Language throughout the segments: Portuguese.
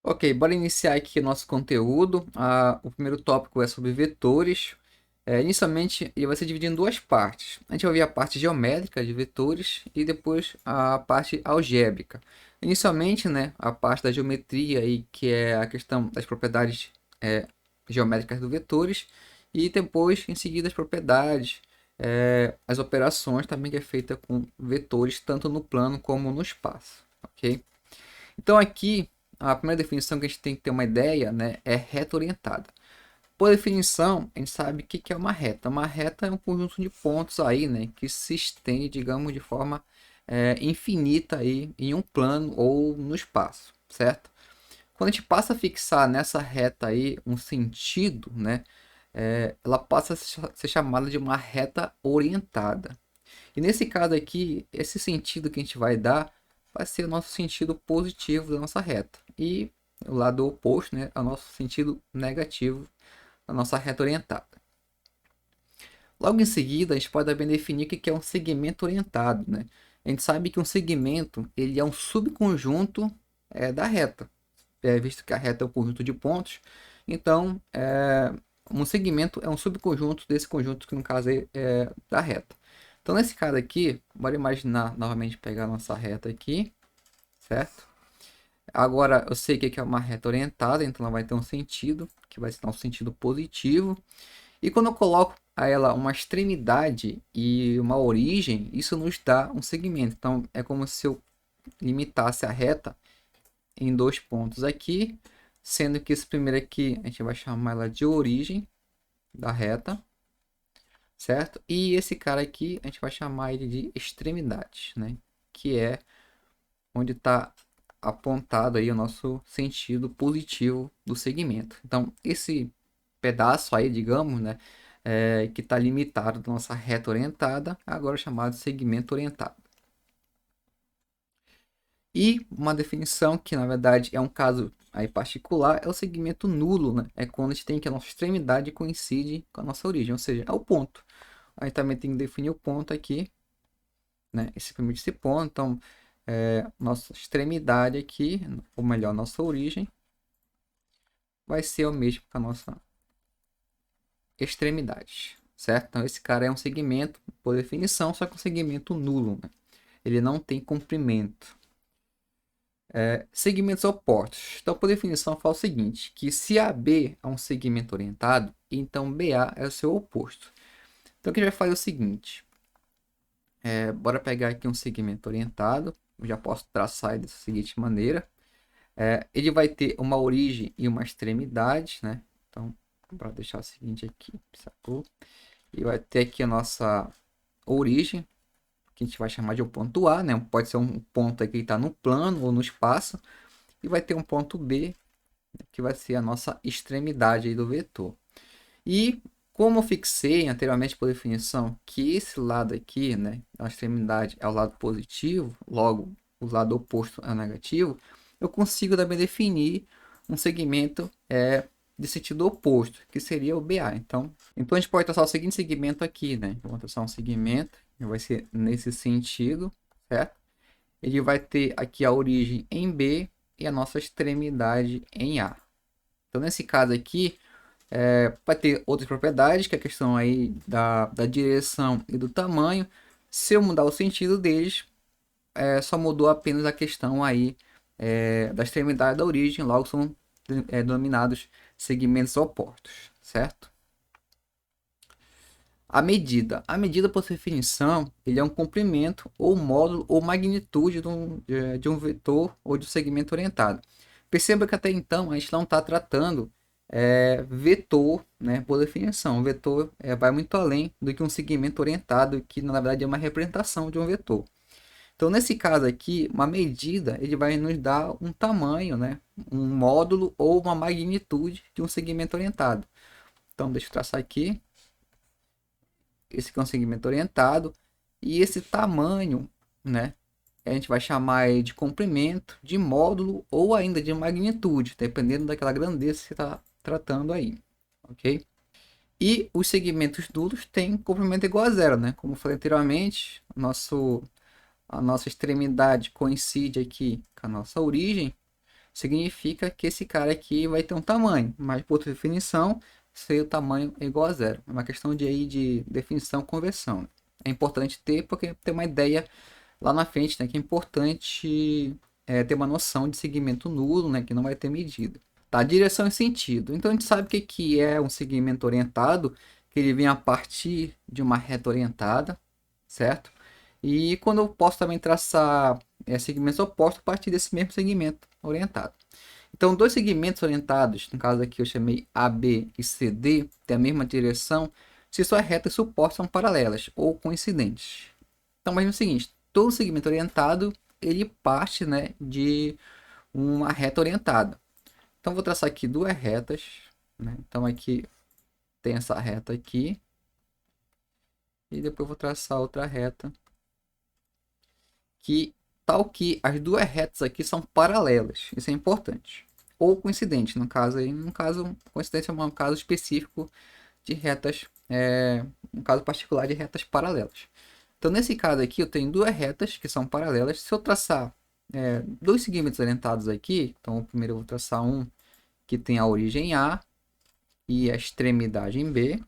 Ok, bora iniciar aqui o nosso conteúdo. O primeiro tópico é sobre vetores. Inicialmente, ele vai ser dividido em duas partes. A gente vai ver a parte geométrica de vetores e depois a parte algébrica. Inicialmente, né, a parte da geometria, aí, que é a questão das propriedades geométricas dos vetores, e depois, em seguida, as propriedades, as operações também que é feita com vetores, tanto no plano como no espaço. Ok? Então aqui, a primeira definição que a gente tem que ter uma ideia, né, é reta orientada. Por definição, a gente sabe o que é uma reta. Uma reta é um conjunto de pontos aí, né, que se estende, digamos, de forma infinita aí em um plano ou no espaço, certo? Quando a gente passa a fixar nessa reta aí um sentido, né, ela passa a ser chamada de uma reta orientada. E nesse caso aqui, esse sentido que a gente vai dar vai ser o nosso sentido positivo da nossa reta. E o lado oposto, né, é o nosso sentido negativo da nossa reta orientada. Logo em seguida, a gente pode também definir o que é um segmento orientado, né? A gente sabe que um segmento ele é um subconjunto da reta, visto que a reta é um conjunto de pontos. Então, um segmento é um subconjunto desse conjunto que no caso é da reta. Então, nesse caso aqui, bora imaginar novamente pegar nossa reta aqui, certo? Agora, eu sei que é uma reta orientada, então ela vai ter um sentido, que vai ser um sentido positivo. E quando eu coloco a ela uma extremidade e uma origem, isso nos dá um segmento. Então, é como se eu limitasse a reta em dois pontos aqui, sendo que esse primeiro aqui a gente vai chamar ela de origem da reta, certo? E esse cara aqui a gente vai chamar ele de extremidades, né? Que é onde está apontado aí o nosso sentido positivo do segmento. Então, esse pedaço aí, digamos, né, que está limitado da nossa reta orientada, agora é chamado de segmento orientado. E uma definição que na verdade é um caso aí particular é o segmento nulo, né? É quando a gente tem que a nossa extremidade coincide com a nossa origem, ou seja, é o ponto. Aí também tem que definir o ponto aqui, né? Esse ponto, então nossa extremidade aqui, ou melhor, nossa origem, vai ser o mesmo que a nossa extremidade, certo? Então esse cara é um segmento por definição, só que um segmento nulo, né? Ele não tem comprimento. Segmentos opostos. Então, por definição, fala o seguinte, que se AB é um segmento orientado, então BA é o seu oposto. Então, o que a gente vai fazer é o seguinte. Bora pegar aqui um segmento orientado. Eu já posso traçar ele da seguinte maneira. Ele vai ter uma origem e uma extremidade, né? Então, para deixar o seguinte aqui, sacou? E vai ter aqui a nossa origem, que a gente vai chamar de um ponto A, né? Pode ser um ponto aqui que está no plano ou no espaço. E vai ter um ponto B, que vai ser a nossa extremidade aí do vetor. E como eu fixei anteriormente por definição que esse lado aqui, né, a extremidade é o lado positivo, logo o lado oposto é o negativo, eu consigo também definir um segmento de sentido oposto, que seria o BA. Então a gente pode traçar o seguinte segmento aqui, né? Vamos traçar um segmento que vai ser nesse sentido, certo? Ele vai ter aqui a origem em B e a nossa extremidade em A. Então, nesse caso aqui, vai ter outras propriedades, que é a questão aí da direção e do tamanho. Se eu mudar o sentido deles, só mudou apenas a questão aí da extremidade da origem, logo são denominados segmentos opostos, certo? A medida, por definição, ele é um comprimento, ou módulo, ou magnitude de um vetor ou de um segmento orientado. Perceba que até então a gente não está tratando vetor, né, por definição. O vetor vai muito além do que um segmento orientado, que na verdade é uma representação de um vetor. Então, nesse caso aqui, uma medida ele vai nos dar um tamanho, né, um módulo ou uma magnitude de um segmento orientado. Então, deixa eu traçar aqui. Esse aqui é um segmento orientado. E esse tamanho, né, a gente vai chamar de comprimento, de módulo ou ainda de magnitude, dependendo daquela grandeza que você está tratando aí, ok? E os segmentos nulos têm comprimento igual a zero, né? Como eu falei anteriormente, a nossa extremidade coincide aqui com a nossa origem, significa que esse cara aqui vai ter um tamanho, mas por definição, se o tamanho é igual a zero. É uma questão de definição e conversão, né? É importante ter, porque tem uma ideia lá na frente, né, que é importante ter uma noção de segmento nulo, né, que não vai ter medida. Tá, direção e sentido. Então a gente sabe que é um segmento orientado, que ele vem a partir de uma reta orientada, certo? E quando eu posso também traçar segmentos opostos a partir desse mesmo segmento orientado. Então, dois segmentos orientados, no caso aqui eu chamei AB e CD, têm a mesma direção, se suas retas suportam são paralelas ou coincidentes. Então, imagina o seguinte, todo segmento orientado, ele parte, né, de uma reta orientada. Então, vou traçar aqui duas retas, né? Então, aqui tem essa reta aqui, e depois vou traçar outra reta, que tal que as duas retas aqui são paralelas, isso é importante. Ou coincidente, no caso aí, no caso, coincidência é um caso específico de retas, um caso particular de retas paralelas. Então, nesse caso aqui, eu tenho duas retas que são paralelas. Se eu traçar dois segmentos orientados aqui, então primeiro eu vou traçar um que tem a origem A e a extremidade em B,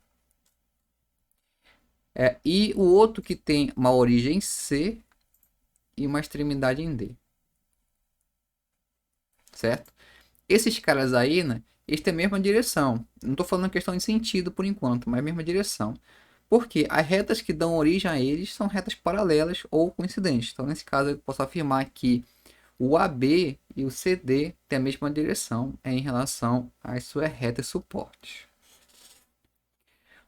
e o outro que tem uma origem C e uma extremidade em D, certo? Esses caras aí, né, eles têm a mesma direção. Não estou falando questão de sentido por enquanto, mas a mesma direção. Porque as retas que dão origem a eles são retas paralelas ou coincidentes. Então, nesse caso, eu posso afirmar que o AB e o CD têm a mesma direção em relação às suas retas suportes.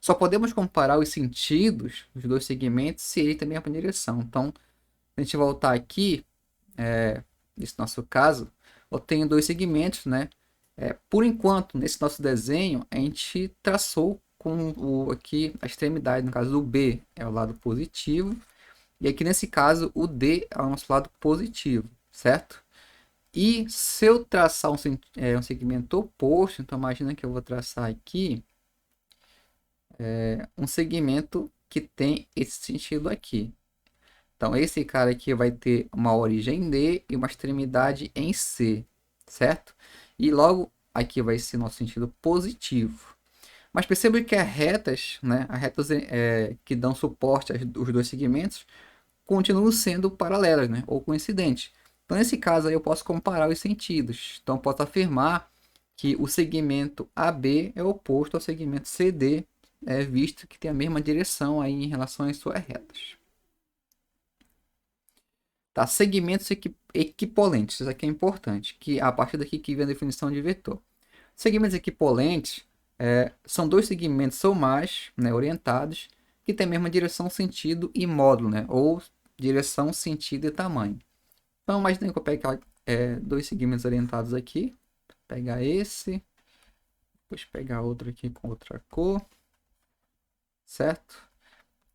Só podemos comparar os sentidos dos dois segmentos se eles têm a mesma direção. Então, se a gente voltar aqui, nesse nosso caso, eu tenho dois segmentos, né? Por enquanto, nesse nosso desenho, a gente traçou com aqui a extremidade, no caso do B é o lado positivo, e aqui nesse caso o D é o nosso lado positivo, certo? E se eu traçar um segmento oposto, então imagina que eu vou traçar aqui um segmento que tem esse sentido aqui. Então esse cara aqui vai ter uma origem em D e uma extremidade em C, certo? E logo aqui vai ser nosso sentido positivo. Mas perceba que as retas, né, as retas que dão suporte aos dois segmentos, continuam sendo paralelas, né, ou coincidentes. Então, nesse caso, aí eu posso comparar os sentidos. Então, eu posso afirmar que o segmento AB é oposto ao segmento CD, visto que tem a mesma direção aí em relação às suas retas. Tá? Segmentos equipolentes, isso aqui é importante, que a partir daqui que vem a definição de vetor. Segmentos equipolentes são dois segmentos ou mais, né, orientados, que têm a mesma direção, sentido e módulo, né, ou direção, sentido e tamanho. Então, imagina que eu pego dois segmentos orientados aqui, pegar esse, depois pegar outro aqui com outra cor, certo?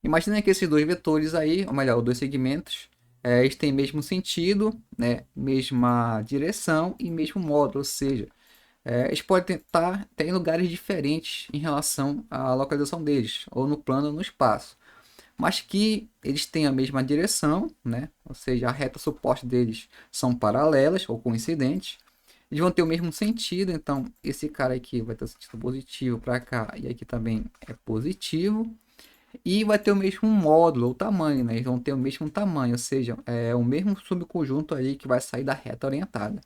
Imagina que esses dois vetores aí, ou melhor, os dois segmentos, eles têm mesmo sentido, né, mesma direção e mesmo módulo, ou seja, eles podem estar em lugares diferentes em relação à localização deles, ou no plano ou no espaço, mas que eles têm a mesma direção, né? Ou seja, a reta suporte deles são paralelas ou coincidentes, eles vão ter o mesmo sentido, então esse cara aqui vai ter sentido positivo para cá e aqui também é positivo, e vai ter o mesmo módulo ou tamanho, né? Eles vão ter o mesmo tamanho, ou seja, é o mesmo subconjunto aí que vai sair da reta orientada.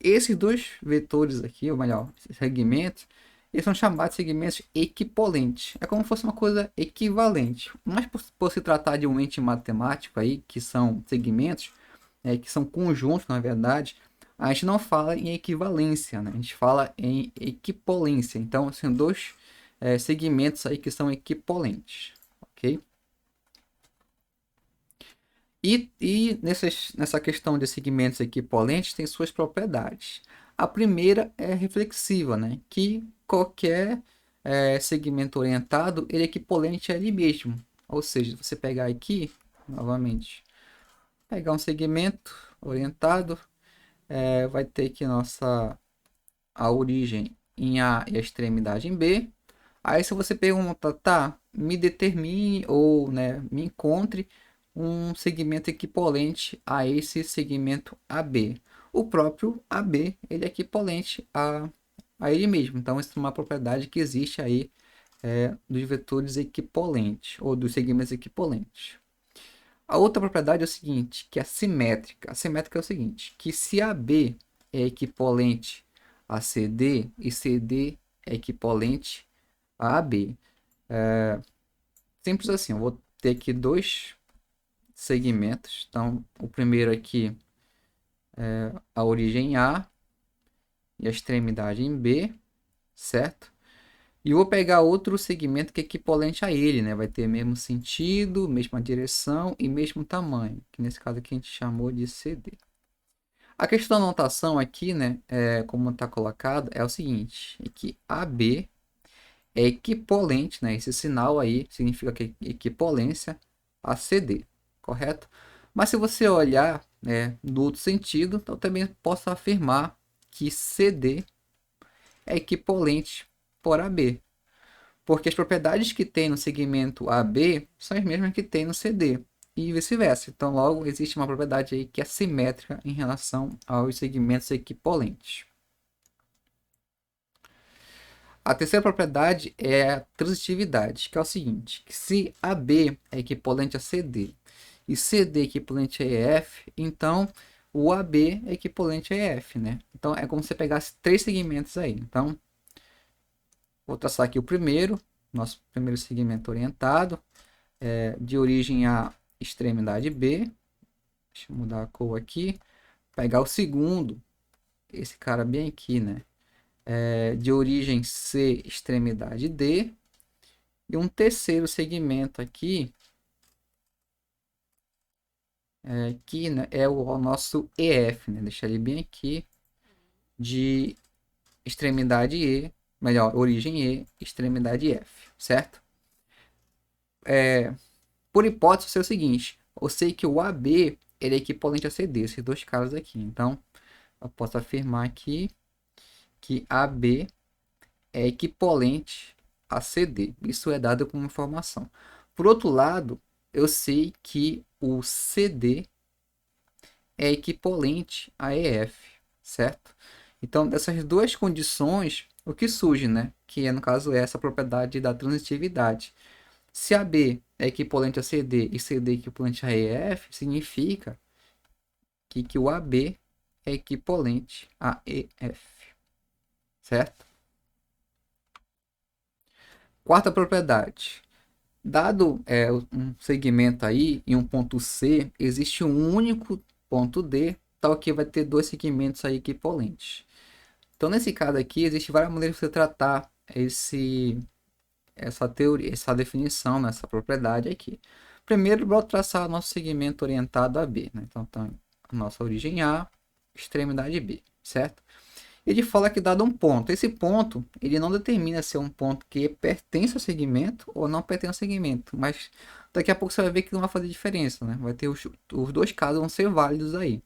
Esses dois vetores aqui, ou melhor, segmentos, eles são chamados de segmentos equipolentes. É como se fosse uma coisa equivalente. Mas por se tratar de um ente matemático aí, que são segmentos, que são conjuntos, na verdade, a gente não fala em equivalência, né? A gente fala em equipolência. Então, são dois segmentos aí que são equipolentes, ok? E nessa questão de segmentos equipolentes tem suas propriedades. A primeira é reflexiva, né? Que qualquer segmento orientado ele é equipolente a ele mesmo. Ou seja, você pegar aqui, novamente, pegar um segmento orientado, vai ter aqui a origem em A e a extremidade em B. Aí se você pergunta, tá, me determine ou, né, me encontre um segmento equivalente a esse segmento AB. o próprio AB ele é equivalente a ele mesmo. Então, isso é uma propriedade que existe aí dos vetores equivalentes, ou dos segmentos equivalentes. A outra propriedade é o seguinte, que é simétrica. A simétrica é o seguinte, que se AB é equivalente a CD e CD é equivalente a AB. Simples assim, eu vou ter aqui dois segmentos. Então, o primeiro aqui é a origem A e a extremidade em B, certo? E vou pegar outro segmento que é equivalente a ele, né? Vai ter mesmo sentido, mesma direção e mesmo tamanho, que nesse caso aqui a gente chamou de CD. A questão da notação aqui, né, como está colocado, é o seguinte, é que AB é equivalente, né? Esse sinal aí significa que é equivalência a CD, correto? Mas se você olhar, né, no outro sentido, então também posso afirmar que CD é equivalente por AB, porque as propriedades que tem no segmento AB são as mesmas que tem no CD e vice-versa. Então, logo, existe uma propriedade aí que é simétrica em relação aos segmentos equivalentes. A terceira propriedade é a transitividade, que é o seguinte, que se AB é equivalente a CD e CD é equivalente a EF, então o AB é equivalente a EF, né? Então é como se você pegasse três segmentos aí. Então, vou traçar aqui o primeiro, nosso primeiro segmento orientado, de origem A, extremidade B. Deixa eu mudar a cor aqui. Pegar o segundo, esse cara bem aqui, né? De origem C, extremidade D. E um terceiro segmento aqui, que né, é o nosso EF, né? Deixar ele bem aqui, de extremidade E, melhor, origem E, extremidade F, certo? Por hipótese, é o seguinte, eu sei que o AB ele é equivalente a CD, esses dois caras aqui. Então, eu posso afirmar aqui que AB é equivalente a CD. Isso é dado como informação. Por outro lado, eu sei que o CD é equivalente a EF, certo? Então, dessas duas condições, o que surge, né? Que é, no caso, essa propriedade da transitividade. Se AB é equivalente a CD e CD é equivalente a EF, significa que o AB é equivalente a EF, certo? Quarta propriedade. Dado um segmento aí em um ponto C, existe um único ponto D, tal que vai ter dois segmentos aí equivalentes. Então, nesse caso aqui, existe várias maneiras de você tratar essa teoria, essa definição, né, essa propriedade aqui. Primeiro, vou traçar nosso segmento orientado a B, né? Então, a nossa origem A, extremidade B, certo? Ele fala que dado um ponto, esse ponto, ele não determina se é um ponto que pertence ao segmento ou não pertence ao segmento, mas daqui a pouco você vai ver que não vai fazer diferença, né? Vai ter os dois casos vão ser válidos aí.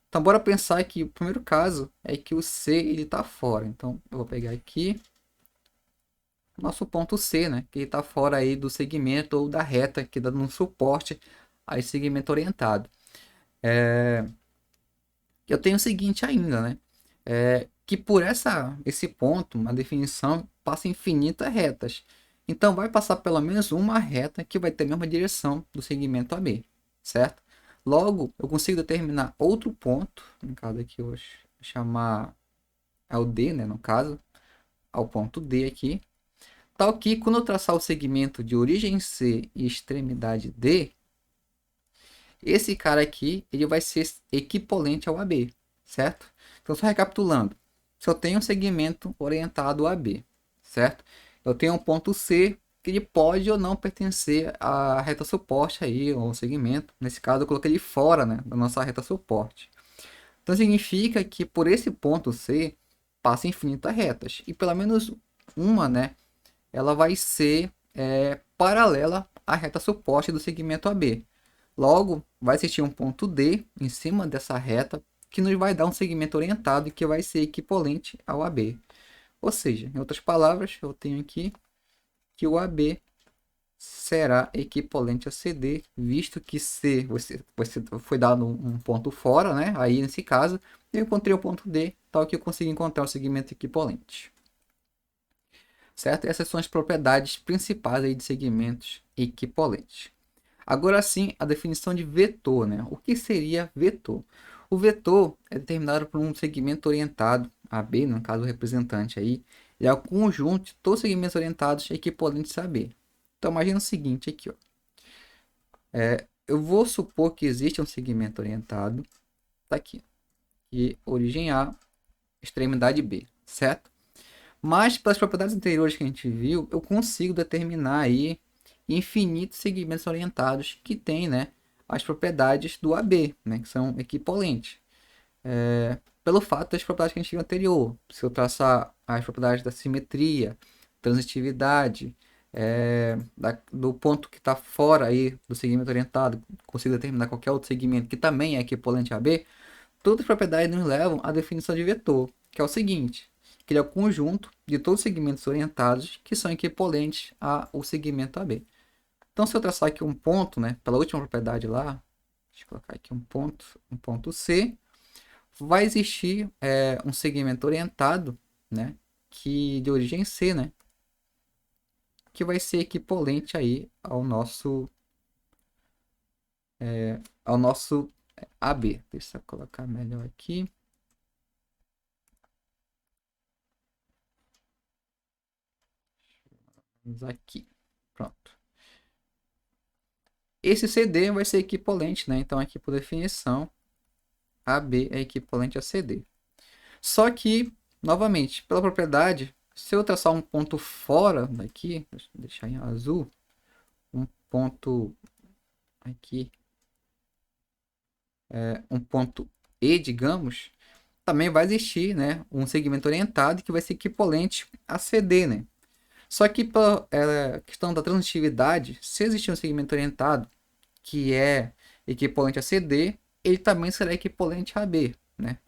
Então, bora pensar que o primeiro caso é que o C ele está fora. Então, eu vou pegar aqui nosso ponto C, né? Que está fora aí do segmento ou da reta que dá um suporte a esse segmento orientado. Eu tenho o seguinte ainda, né? Que por esse ponto, uma definição passa infinitas retas. Então, vai passar pelo menos uma reta que vai ter a mesma direção do segmento AB, certo? Logo, eu consigo determinar outro ponto, no caso aqui eu vou chamar o D, né? No caso, ao ponto D aqui, tal que quando eu traçar o segmento de origem C e extremidade D, esse cara aqui ele vai ser equivalente ao AB, certo? Então, só recapitulando, se eu tenho um segmento orientado a AB, certo? Eu tenho um ponto C que ele pode ou não pertencer à reta suporte aí, ou segmento. Nesse caso, eu coloquei ele fora, né, da nossa reta suporte. Então, significa que por esse ponto C passa infinitas retas. E pelo menos uma, né, ela vai ser paralela à reta suporte do segmento AB. Logo, vai existir um ponto D em cima dessa reta que nos vai dar um segmento orientado e que vai ser equivalente ao AB. Ou seja, em outras palavras, eu tenho aqui que o AB será equivalente a CD, visto que C você foi dado um ponto fora, né? Aí nesse caso, eu encontrei o ponto D, tal que eu consigo encontrar o segmento equivalente. Certo? Essas são as propriedades principais aí de segmentos equivalentes. Agora sim, a definição de vetor, né? O que seria vetor? O vetor é determinado por um segmento orientado, AB, no caso o representante aí, e é o conjunto de todos os segmentos orientados equivalentes a B. Então imagina o seguinte aqui, ó. Eu vou supor que existe um segmento orientado, tá aqui, e origem A, extremidade B, certo? Mas pelas propriedades anteriores que a gente viu, eu consigo determinar aí infinitos segmentos orientados que têm, né, as propriedades do AB, né, que são equivalentes. Pelo fato das propriedades que a gente viu anterior, se eu traçar as propriedades da simetria, transitividade, do ponto que está fora aí do segmento orientado, consigo determinar qualquer outro segmento que também é equivalente a B, todas as propriedades nos levam à definição de vetor, que é o seguinte, que ele é o conjunto de todos os segmentos orientados que são equivalentes ao segmento AB. Então, se eu traçar aqui um ponto, né, pela última propriedade lá, deixa eu colocar aqui um ponto C, vai existir um segmento orientado, né, que de origem C, né, que vai ser equivalente aí ao nosso AB. Deixa eu colocar melhor aqui. Vamos aqui. Pronto. Esse CD vai ser equivalente, né? Então aqui por definição, AB é equivalente a CD. Só que, novamente, pela propriedade, se eu traçar um ponto fora daqui, deixa eu deixar em azul, um ponto aqui, um ponto E, digamos, também vai existir, né, um segmento orientado que vai ser equivalente a CD, né? Só que pela questão da transitividade, se existir um segmento orientado que é equivalente a CD, ele também será equivalente a B, né?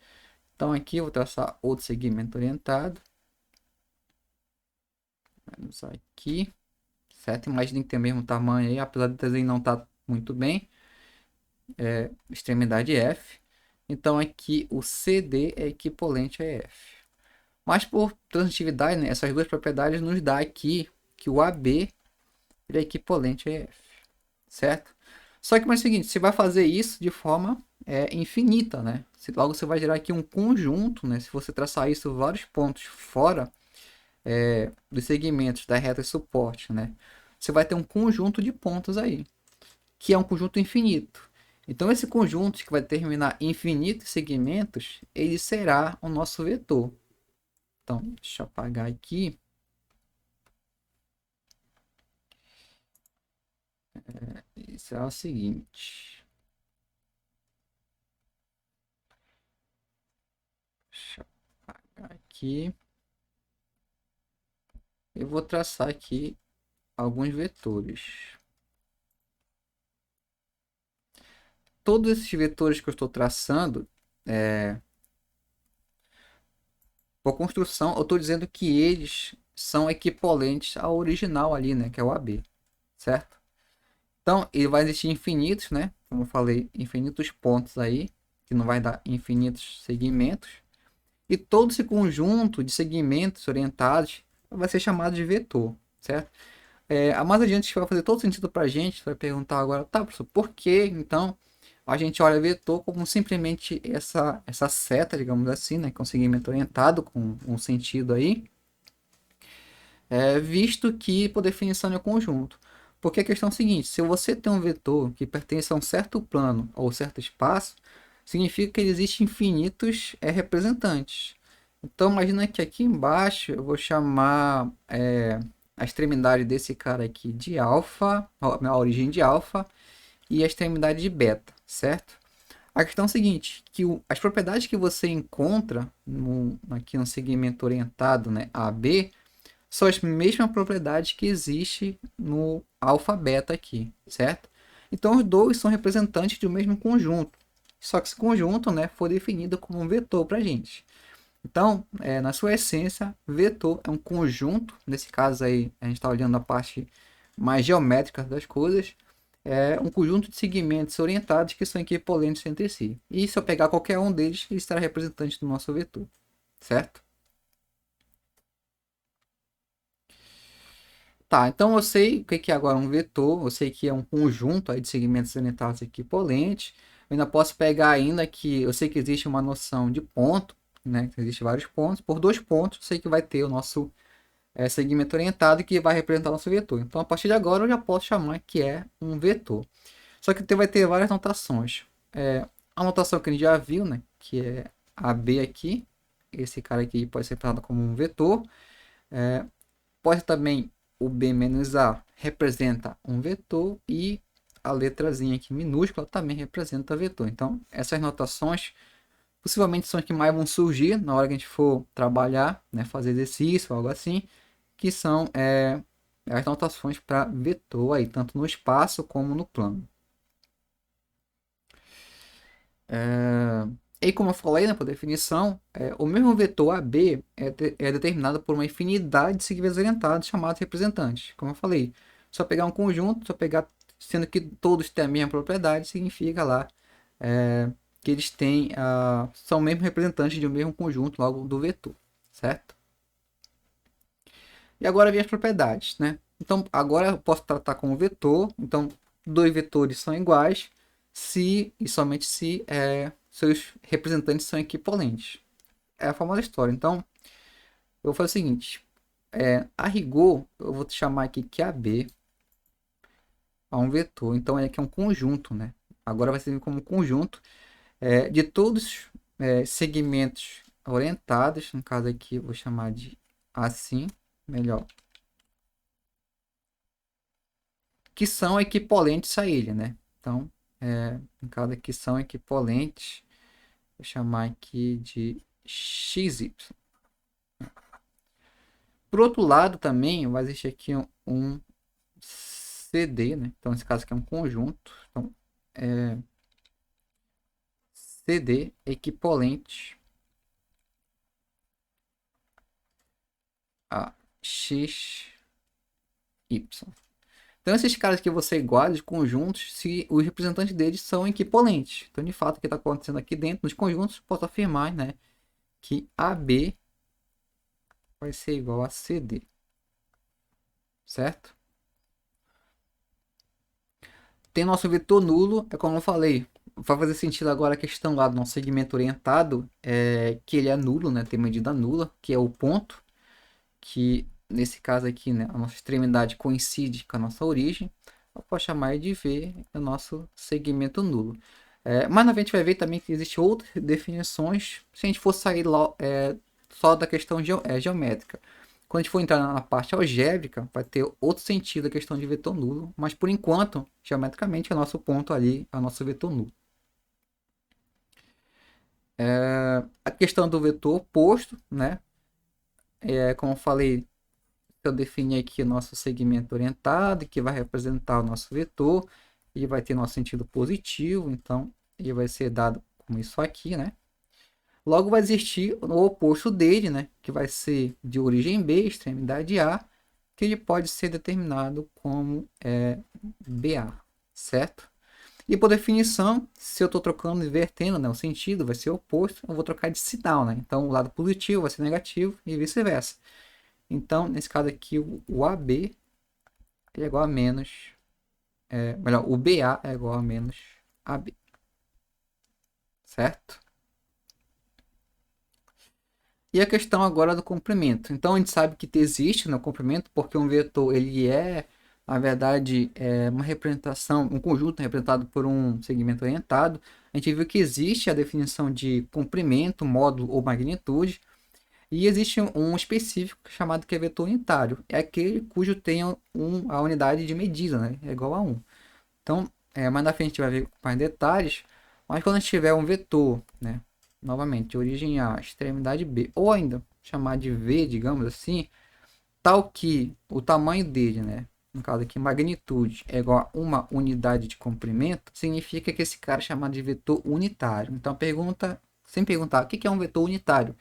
Então aqui eu vou traçar outro segmento orientado. Vamos aqui. Certo? Imaginem que tem o mesmo tamanho aí, apesar do desenho não estar muito bem. Extremidade F. Então aqui o CD é equivalente a F. Mas por transitividade, né, essas duas propriedades nos dá aqui que o AB é equivalente a F. Certo? Só que, mas é o seguinte, você vai fazer isso de forma infinita, né? Logo você vai gerar aqui um conjunto, né? Se você traçar isso vários pontos fora dos segmentos da reta de suporte, né? Você vai ter um conjunto de pontos aí, que é um conjunto infinito. Então esse conjunto que vai terminar em infinitos segmentos, ele será o nosso vetor. Então, deixa eu apagar aqui. Isso é o seguinte. Deixa eu apagar aqui. Eu vou traçar aqui alguns vetores. Todos esses vetores que eu estou traçando, por construção, eu estou dizendo que eles são equivalentes ao original ali, né? Que é o AB, certo? Então, ele vai existir infinitos, né? Como eu falei, infinitos pontos aí, que não vai dar infinitos segmentos. E todo esse conjunto de segmentos orientados vai ser chamado de vetor, certo? A mais adiante vai fazer todo sentido para a gente, vai perguntar agora, tá, professor, por que então a gente olha vetor como simplesmente essa seta, digamos assim, né, que é um segmento orientado com um sentido aí, visto que por definição é um conjunto. Porque a questão é a seguinte, se você tem um vetor que pertence a um certo plano ou certo espaço, significa que existem infinitos representantes. Então imagina que aqui embaixo eu vou chamar a extremidade desse cara aqui de alfa, a origem de alfa, e a extremidade de beta, certo? A questão é a seguinte, que as propriedades que você encontra aqui no segmento orientado, né, AB, são as mesmas propriedades que existem no alfa beta aqui, certo? Então os dois são representantes do mesmo conjunto, só que esse conjunto, né, foi definido como um vetor para a gente. Então, na sua essência, vetor é um conjunto, nesse caso aí a gente está olhando a parte mais geométricas das coisas, é um conjunto de segmentos orientados que são equivalentes entre si. E se eu pegar qualquer um deles, ele estará representante do nosso vetor, certo? Tá, então eu sei o que é agora um vetor, eu sei que é um conjunto aí de segmentos orientados equivalentes. Eu ainda posso pegar ainda que eu sei que existe uma noção de ponto, né? Existem vários pontos. Por dois pontos, eu sei que vai ter o nosso segmento orientado que vai representar o nosso vetor. Então, a partir de agora, eu já posso chamar que é um vetor. Só que vai ter várias notações. A notação que a gente já viu, né? Que é AB aqui. Esse cara aqui pode ser tratado como um vetor. Pode também o B menos A representa um vetor e a letrazinha aqui minúscula também representa vetor. Então, essas notações possivelmente são as que mais vão surgir na hora que a gente for trabalhar, né, fazer exercício, algo assim, que são as notações para vetor aí, tanto no espaço como no plano. E como eu falei, né, por definição, o mesmo vetor AB é determinado por uma infinidade de segmentos orientados chamados representantes. Como eu falei, só pegar um conjunto, só pegar, sendo que todos têm a mesma propriedade, significa lá que eles têm, são mesmo representantes de um mesmo conjunto, logo do vetor, certo? E agora vem as propriedades, né? Então, agora eu posso tratar como vetor. Então, dois vetores são iguais se e somente se seus representantes são equivalentes. É a famosa história. Então, eu vou fazer o seguinte. A rigor, eu vou chamar aqui que AB é um vetor. Então, ele aqui é um conjunto, né? Agora vai ser como um conjunto de todos segmentos orientados. No caso aqui, eu vou chamar de assim, melhor. Que são equivalentes a ele, né? Então, no caso aqui são equivalentes, vou chamar aqui de XY. Por outro lado, também vai existir aqui um CD, né? Então, nesse caso aqui é um conjunto. Então, CD equivalente a XY. Então, esses caras que você guarda de conjuntos, se os representantes deles são equivalentes. Então, de fato, o que está acontecendo aqui dentro dos conjuntos, posso afirmar, né, que AB vai ser igual a CD. Certo? Tem nosso vetor nulo, é como eu falei. Vai fazer sentido agora a questão lá do nosso segmento orientado, que ele é nulo, né? Tem medida nula, que é o ponto, que nesse caso aqui, né, a nossa extremidade coincide com a nossa origem. Eu posso chamar de V o nosso segmento nulo. Mas na frente a gente vai ver também que existem outras definições, se a gente for sair só da questão geométrica. Quando a gente for entrar na parte algébrica, vai ter outro sentido a questão de vetor nulo, mas por enquanto, geometricamente, é nosso ponto ali, é o nosso vetor nulo. A questão do vetor oposto, né? Como eu falei, eu defini aqui o nosso segmento orientado, que vai representar o nosso vetor, e vai ter nosso sentido positivo, então ele vai ser dado como isso aqui, né? Logo vai existir o oposto dele, né? Que vai ser de origem B, extremidade A, que ele pode ser determinado como BA, certo? E por definição, se eu estou trocando, invertendo, né, o sentido vai ser oposto, eu vou trocar de sinal, né? Então o lado positivo vai ser negativo e vice-versa. Então, nesse caso aqui, o AB é igual a menos, melhor, o BA é igual a menos AB, certo? E a questão agora do comprimento. Então a gente sabe que existe no comprimento porque um vetor ele na verdade, uma representação, um conjunto representado por um segmento orientado. A gente viu que existe a definição de comprimento, módulo ou magnitude. E existe um específico chamado que é vetor unitário. É aquele cujo tem a unidade de medida, né? É igual a 1. Então, mais na frente a gente vai ver mais detalhes. Mas quando a gente tiver um vetor, né? Novamente, origem A, extremidade B, ou ainda chamar de V, digamos assim, tal que o tamanho dele, né? No caso aqui, magnitude é igual a uma unidade de comprimento, significa que esse cara é chamado de vetor unitário. Então, pergunta, sem perguntar, o que é um vetor unitário?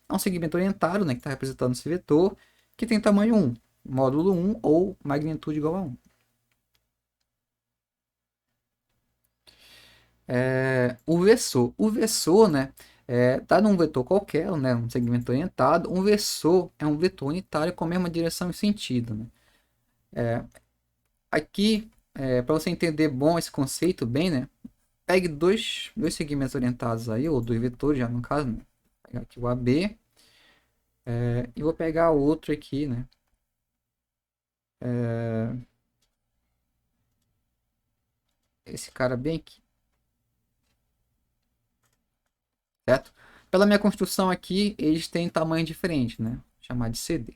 É um segmento orientado, né, que está representando esse vetor, que tem tamanho 1. módulo 1 ou magnitude igual a 1. O versor, né, tá num vetor qualquer, né, um segmento orientado. Um versor é um vetor unitário com a mesma direção e sentido, né? Aqui, para você entender bom esse conceito bem, né, pegue dois segmentos orientados aí, ou dois vetores já no caso, né? Vou pegar aqui o AB, e vou pegar outro aqui, né? Esse cara bem aqui, certo? Pela minha construção aqui, eles têm tamanho diferente, né? Vou chamar de CD.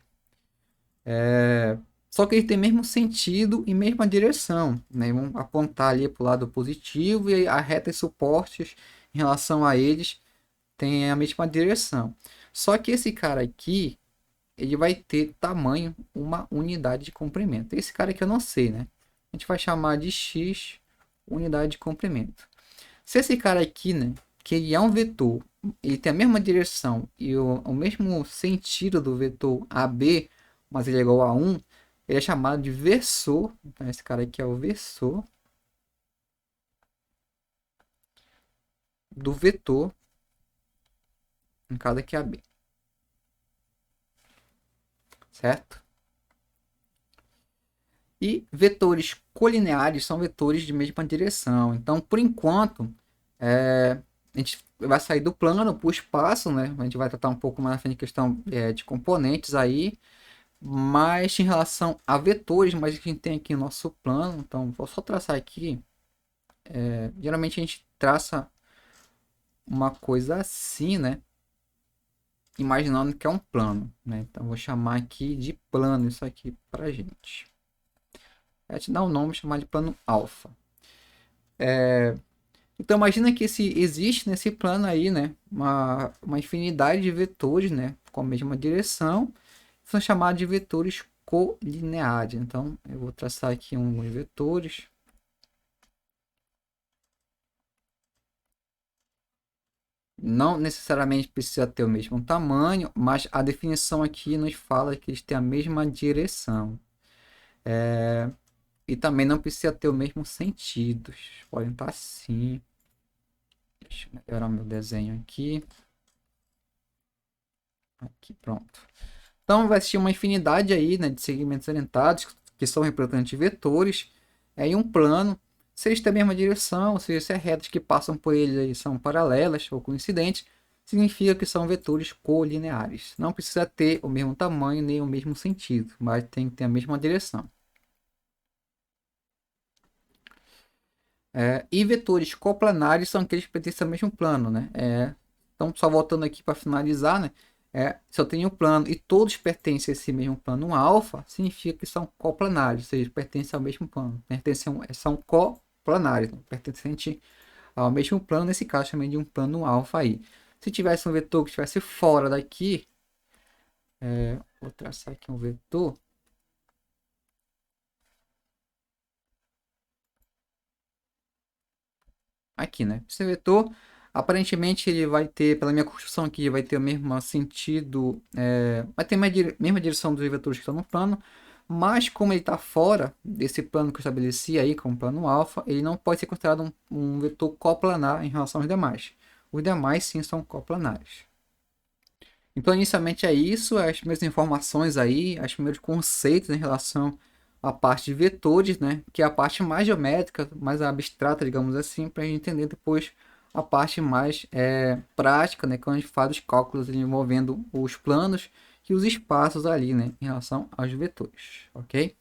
Só que eles têm mesmo sentido e mesma direção, né? Vão apontar ali para o lado positivo e a reta e suportes em relação a eles têm a mesma direção. Só que esse cara aqui, ele vai ter tamanho, uma unidade de comprimento. Esse cara aqui eu não sei, né? A gente vai chamar de x unidade de comprimento. Se esse cara aqui, né, que ele é um vetor, ele tem a mesma direção e o mesmo sentido do vetor AB, mas ele é igual a 1, ele é chamado de versor. Então esse cara aqui é o versor do vetor em cada que é AB, certo? E vetores colineares são vetores de mesma direção. Então, por enquanto, a gente vai sair do plano para o espaço, né? A gente vai tratar um pouco mais na frente questão de componentes aí. Mas em relação a vetores, mas a gente tem aqui o nosso plano. Então, vou só traçar aqui. Geralmente a gente traça uma coisa assim, né? Imaginando que é um plano, né? Então, vou chamar aqui de plano isso aqui para gente. É te dar um nome, chamar de plano alfa. Então imagina que existe nesse plano aí, né, uma infinidade de vetores, né, com a mesma direção, são chamados de vetores colineares. Então eu vou traçar aqui uns vetores. Não necessariamente precisa ter o mesmo tamanho, mas a definição aqui nos fala que eles têm a mesma direção. E também não precisa ter o mesmo sentido. Podem estar assim. Deixa eu melhorar meu desenho aqui. Aqui, pronto. Então vai existir uma infinidade aí, né, de segmentos orientados que são representantes de vetores em um plano. Se eles têm a mesma direção, ou seja, se as retas que passam por eles aí são paralelas ou coincidentes, significa que são vetores colineares. Não precisa ter o mesmo tamanho nem o mesmo sentido, mas tem que ter a mesma direção. E vetores coplanares são aqueles que pertencem ao mesmo plano, né? Então, só voltando aqui para finalizar, né? Se eu tenho um plano e todos pertencem a esse mesmo plano alfa, significa que são coplanares, ou seja, pertencem ao mesmo plano. São coplanares, né? Pertencentes ao mesmo plano, nesse caso, chamei de um plano alfa aí. Se tivesse um vetor que estivesse fora daqui, vou traçar aqui um vetor. Aqui, né? Esse vetor, aparentemente, ele vai ter, pela minha construção aqui, vai ter o mesmo sentido, vai ter a mesma direção dos vetores que estão no plano, mas como ele está fora desse plano que eu estabeleci aí, como plano alfa, ele não pode ser considerado um vetor coplanar em relação aos demais. Os demais, sim, são coplanares. Então, inicialmente é isso, as primeiras informações aí, os primeiros conceitos em relação à parte de vetores, né? Que é a parte mais geométrica, mais abstrata, digamos assim, para a gente entender depois a parte mais prática, né? Quando a gente faz os cálculos envolvendo os planos e os espaços ali, né? Em relação aos vetores, ok?